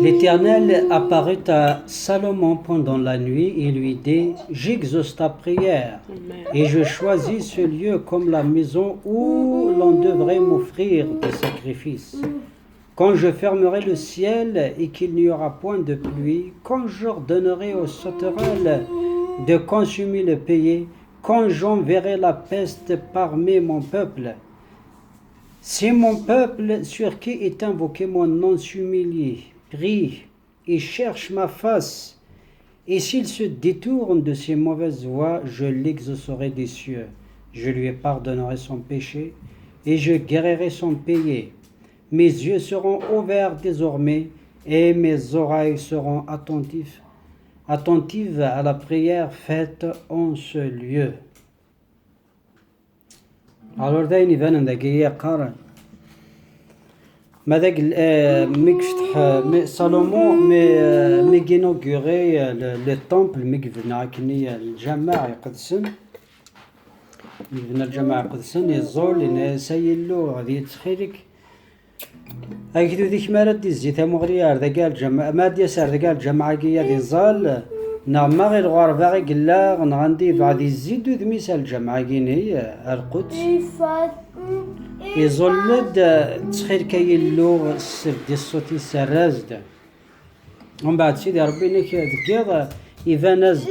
L'Éternel apparut à Salomon pendant la nuit et lui dit, j'exauce ta prière et je choisis ce lieu comme la maison où l'on devrait m'offrir des sacrifices. Quand je fermerai le ciel et qu'il n'y aura point de pluie, quand j'ordonnerai aux sauterelles de consumer le pays, quand j'enverrai la peste parmi mon peuple, si mon peuple sur qui est invoqué mon nom s'humilie, prie et cherche ma face, et s'il se détourne de ses mauvaises voies, je l'exaucerai des cieux. Je lui pardonnerai son péché et je guérirai son pays. Mes yeux seront ouverts désormais et mes oreilles seront attentives à la prière faite en ce lieu. Alors داين يبان عندك قارن ماذاك ميك فتح سالومون مي inauguré le temple ميك بنا كني الجامع يقدسن بنا الجامع يقدسن يزول إن سيلو غادي تخيرك أكيد ذيك مرة دي زيت مغريار ذا قال جماعة ما دي سار ذا قال جماعة كيا دي زال نعم غير غارفة قلا غندي بعد يزيدو ذميس الجماعة كيني القدس يزولد تخير كيلو السر دي الصوتي سرازد ومن بعد سيدي ربي نيك ذكيض إيفانازد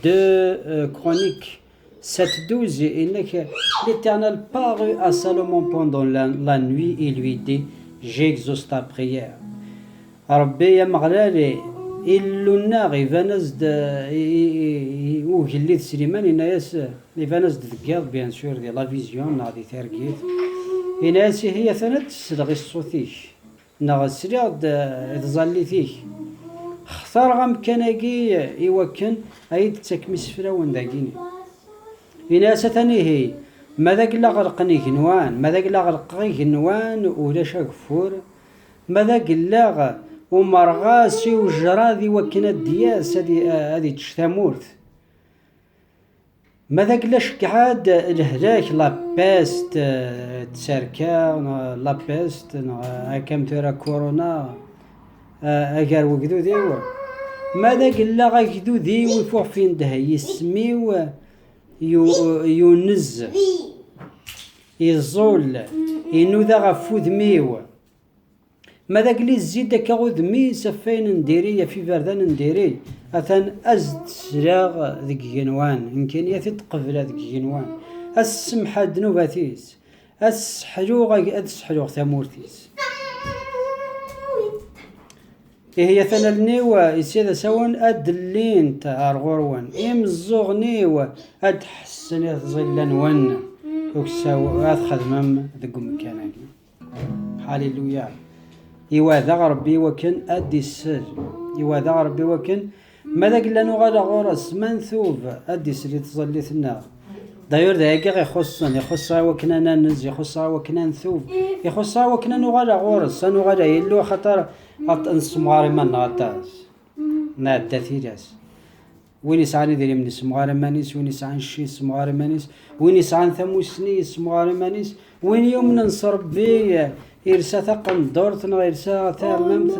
دو كرونيك 7:12 إنك l'Éternel parut à Salomon pendant la nuit et lui dit j'exauce ta prière. ربي يا مغلالي إلو الناغ إيفانازد وجليد سليمان إناياس إيفانازد ذكيض بيان سور دي لا فيزيون ناغ دي تاركيت إناياس هي ثانت تسلغي الصوتيك ناغ سريغ تظليتيك اختار غام كناكي إيوكن أيد تاكمس فراون داكيني إناياس ثاني هي ماذاك لا غرقني كنوان ماذاك لا غرقي كنوان ولاش أكفور ماذاك لا ومرغاسي وجرادي وكنا الدياس هذه تشتامورث ماذاك لاش قعاد الهلاك لا بيست تساركا لا بيست كم ترى كورونا اجار وكذو ديوا ماذاك لا غاكذو دي ويفوح فين ده يسميو يونز يزول ينوذا غفوذ ميو ماذاك لي زيد كاغوذ مي سفين نديري في فردان نديري اثن ازد سراغ ذيك جنوان يمكن يثي تقبل ذيك جنوان السمحة دنوباتيس السحلوغ ثمورتيس هي ثنا النيوة يسيدا سوان ادلين تاع غروان امزوغ نيوة اد حسن ظلا ون وكساو اخذ مم ذق مكانك هاليلويا يواذا ربي وكن ادي السر يواذا ربي وكن ماذا قلنا نغالا غورس منثوب ادي سري تظلي ثنا داير دايقا يخصها وكنا ننز يخصها وكنا نثوب يخصها وكنا نغالا غورس نغالا يلو خطر نسمغاري من نغطاس نادا ثيراس وين يسعاني ديري من سمغاري مانيس وين يسعان شي سمغاري مانيس وين يسعان ثموسني سمغاري مانيس وين يوم ننصر بي إرسا ثقن دورت نغا إرسا ثاممت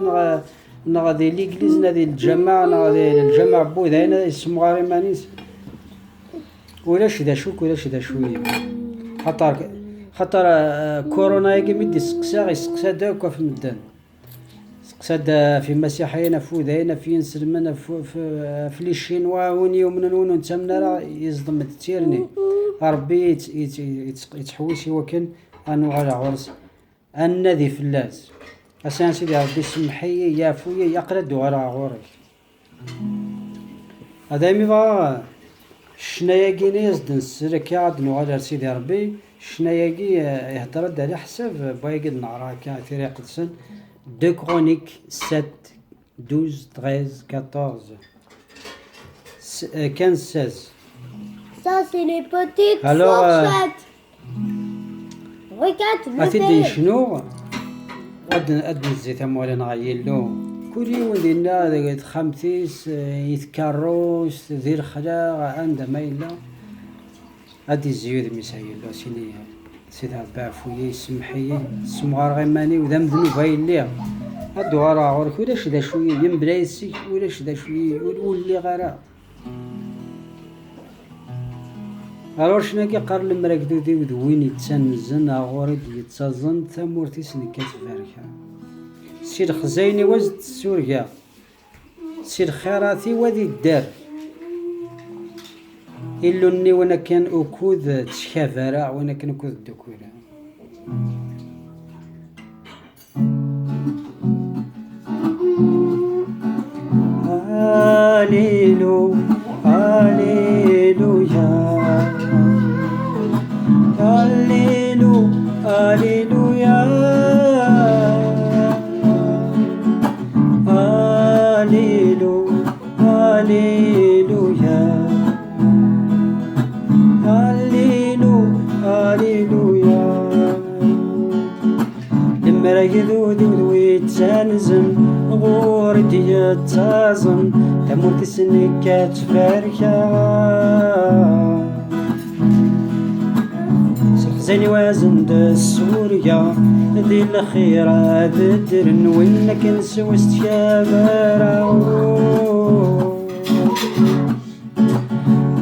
نغا دي ليكليز نغا دي الجماعة نغا دي الجماعة بوذا هنا سمغاري مانيس ولاش دا شوك ولاش دا شوية خاطر كورونا يجي مدي سقسا داكوا في المدان سقسا دا في مسيحيين فوذا هنا في نسلمنا في الشينوا وين يومنا ونو نتمنا راه يصدم تيرني ربي يتحويسي وكن انو غالا عرس النذي فلاس أسان سيدي ربي سمحي يا فويا يقرد وغرا غورك هذا ميبا شناياكي نيزدن السرك عاد نغادر سيدي ربي شناياكي يهدرد على حساب بايقد نعرا كثير قدسن دو كرونيك 7 12 13 14 15 16 Ça, c'est les petites fourchettes. Regarde, le أتدي شنو أد الزيت أموالي نغيلو كل يوم دينا ذاك خمسيس يتكروس ذير خلاغ عند ما إلا أدي الزيود مسايلو سيدي عبا فويا يسمحي سمغار غيماني وذم ذنوب هاي اللي هادو غارا غورك ولاش دا شوية ينبلا يسيك ولاش دا شوية ولي غارا الوغ شنا كيقار المراكدو دي وين يتسنزن غوري يتزن ثمورتيس كتباركها سير خزايني وزد سوريا سير خيراتي وذي الدار إلو ني وانا كان أكود تشكافرا وانا كان أكود الدكورة هاليلو هاليلويا هاليلو هاليلويا هاليلو هاليلويا هاليلو هاليلويا لما رقدو دويت سانزن غوردي يتازن تموت السنكة تفاركا سخزاني وازن دا سوريا دي الخيرة ددرن وينك نسوست كابارا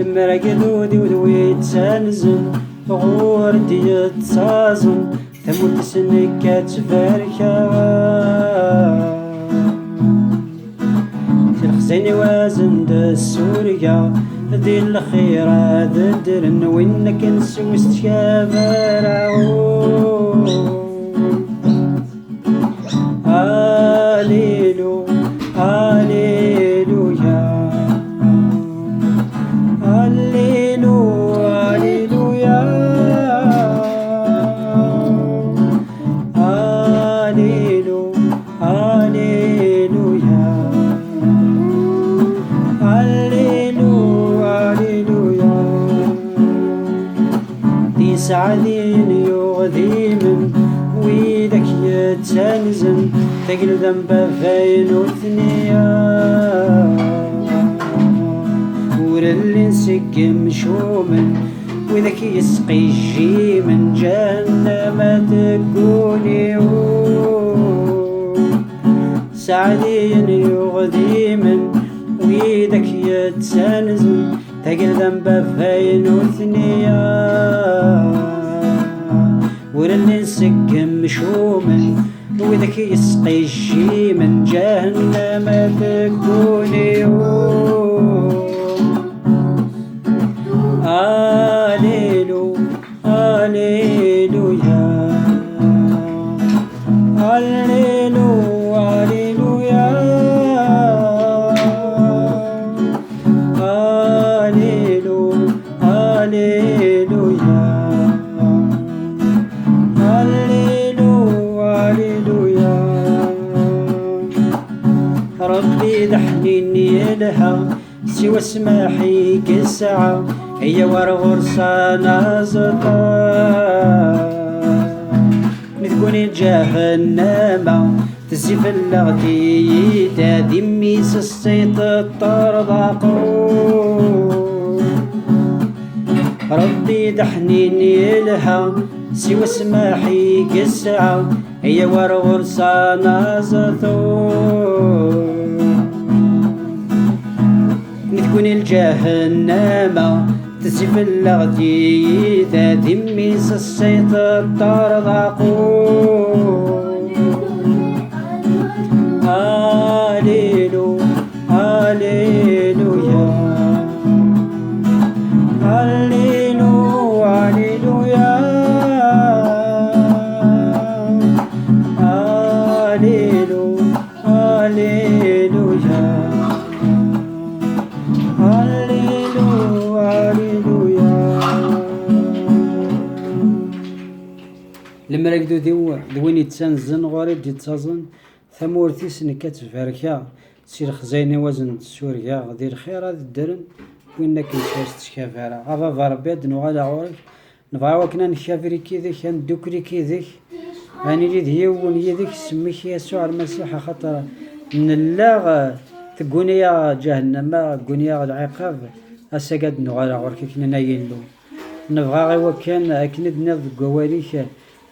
لما رقدو دويت سانزن غوردي يتازن تموت السنكة تفاركا خزيني وازن دا سوريا دي الخيرة ددرن وينك نسوست كابارا هاليلو هاليلويا هاليلو هاليلويا هاليلو هاليلويا سعدين يغذيمن ويدك يتسنزن ثقل ذنب فاين وثنيا ور اللي نسقم شومن وذاك يسقي الجي من جهنم تقولي سعدين يغذيمن ويدك يتسنزن ثقل ذنب فاين وثنيا ورلي نسقم شومن وذاك يسقي الشي من جهنم تكوني هاليلو هاليلويا هاليلو هاليلويا هاليلو هاليلويا ربي دحنيني لها سوى سماحي كالساعة هي ورغرسة نازطة نتكوني جهنم تزيف اللغتي تدمي سستيط الطرضاقو ربي دحنيني لها سوى سماحي كالساعة هي ورغرسة نازطو نتكون الجهنم تسف اللغتي تدمي سسيط الطرضاقو هاليلو هاليلويا هاليلو هاليلويا هاليلو هاليلويا لما رقدو دوين يتسنزن غوري يتزن ثمورتيس كتفاركا سير خزايني وزن سوريا غدي الخير هذا الدرن وينك نسوس تشكافارا غافا ربي دنوغالا غورك نبغاو كنا نشافري كيديك ندوكري كيديك هاني لي ديون يديك سميك يسوع المسيح خاطر نلاغ تقوني يا جهنم تقوني يا العقاب هسا قد نغالا غورك كنا نايلو نبغى غير كان اكند نض قواريك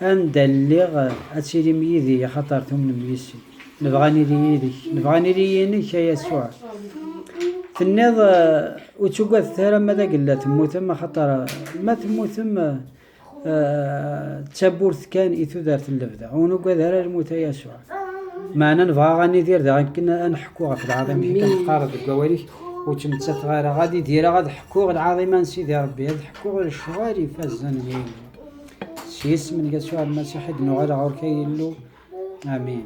اندلغ اسيري ميدي خاطر ثمن ميسي نبغاني لي يدك نبغاني لي ينك يا يسوع تنيض وتشوقات ثارة ماذا قلة تموت ما خطر ما تموت ما تشابورث كان إثو دارت اللفدة ونقول هذا الموت يا يسوع معنا نبغى غاني دير دا كنا نحكوها في العظيم كنقارض القواليك وتمتت غير غادي ديرها غادي حكوغ العظيم سيدي ربي هاد حكوغ الشواري فازن شي اسم يسوع المسيح نغير غور كيلو امين.